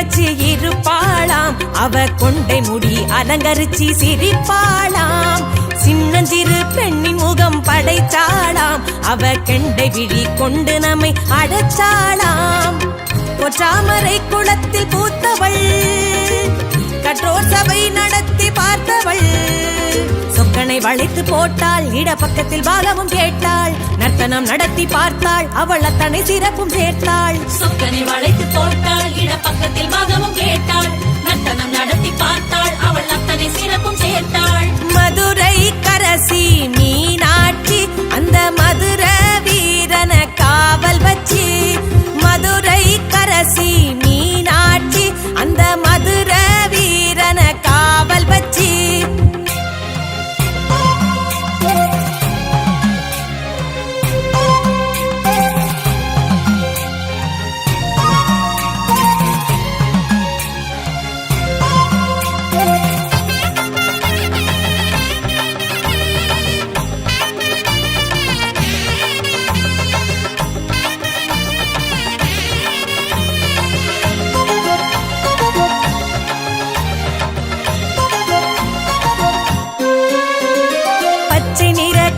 வச்சு இருப்பாளாம். அவ கொண்டை முடி அலங்கரிச்சி சிரிப்பாளாம். சின்னஞ்சிறு பெண்ணின் முகம் படைத்தாளாம். அவ கெண்டை விழி கொண்டு நம்மை அடைச்சாளாம். பொற்றாமரை குளத்தில் பூத்தவள், கற்றோர் சபை நடத்தி பார்த்தவள். சொக்கனை வளைத்து போட்டாள், இட பக்கத்தில் பாலமும் கேட்டாள். நர்த்தனம் நடத்தி பார்த்தாள், அவள் அத்தனை சிறப்பும் சேர்த்தாள். சொக்கனை வளைத்து போட்டாள், இட பக்கத்தில் பாகமும் கேட்டாள். நர்த்தனம் நடத்தி பார்த்தாள், அவள் அத்தனை சிறப்பும் சேர்த்தாள். மதுரை கரசி மீனாட்சி அந்த மதுர வீரன காவல் வச்சு. மதுரை கரசி மீனாட்சி அந்த மதுர வீரன காவல் வச்சு.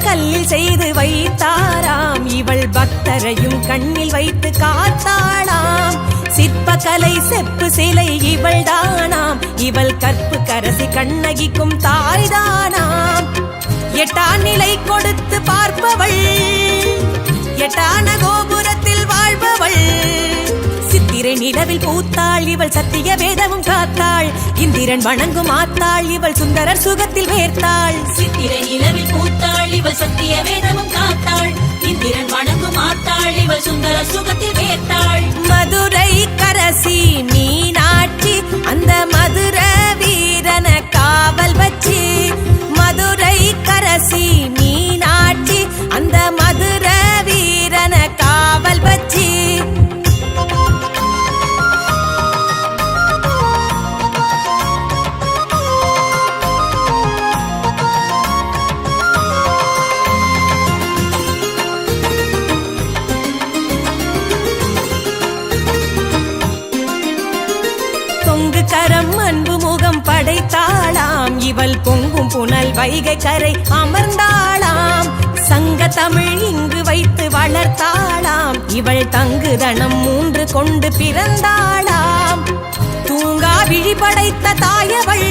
கல்லில் செய்து வைத்தாராம். இவள் பக்தரையும் கண்ணில் வைத்து காத்தாளாம். சிற்பக்கலை செப்பு சிலை இவள் தானாம். இவள் கற்பு கரசி கண்ணகிக்கும் தாய்தானாம். எட்டாம் நிலை கொடுத்து பார்ப்பவள், எட்டான கோபுரத்தில் வாழ்பவள். சித்திரை நிலவில் பூத்தாள், இவள் சத்திய வேதமும் காத்தாள். இந்திரன் வணங்கும் ஆத்தாள், இவள் சுந்தரர் சுகத்தில் வேர்த்தாள். சித்திரை நிலவில் பூத்தாள், இவள் சத்திய வேதமும் காத்தாள். இந்திரன் வணங்கும் ஆத்தாள், இவள் சுந்தரர் சுகத்தில் வேர்த்தாள். மதுரை கரசி மீனாட்சி அந்த மதுர வீரன காவல் வச்சு. மதுரை கரசி மீனாட்சி அந்த மதுர வீரன காவல் வச்சு. கரம் அன்பு முகம் படைத்தாளாம். இவள் பொங்கும் புனல் வைகை கரை அமர்ந்தாளாம். சங்க தமிழ் இங்கு வைத்து வளர்த்தாளாம். இவள் தங்குதனம் 3 கொண்டு பிறந்தாளாம். தூங்கா விழி படைத்த தாயவள்,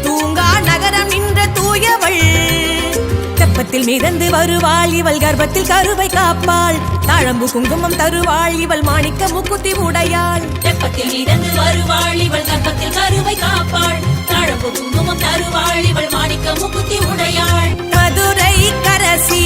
தூங்கா நகரம் நின்ற தூயவள். தெப்பத்தில் மிதந்து வருவாள், இவள் கர்ப்பத்தில் கருவை காப்பாள். தாழம்பு குங்குமம் தருவாள், இவள் மாணிக்க முக்குத்தி உடையாள். தெப்பத்தில் மிதந்து வருவாள், இவள் கர்ப்பத்தில் கருவை காப்பாள். தாழம்பு குங்குமம் தருவாள், இவள் மாணிக்க முக்குத்தி உடையாள். மதுரை கரசி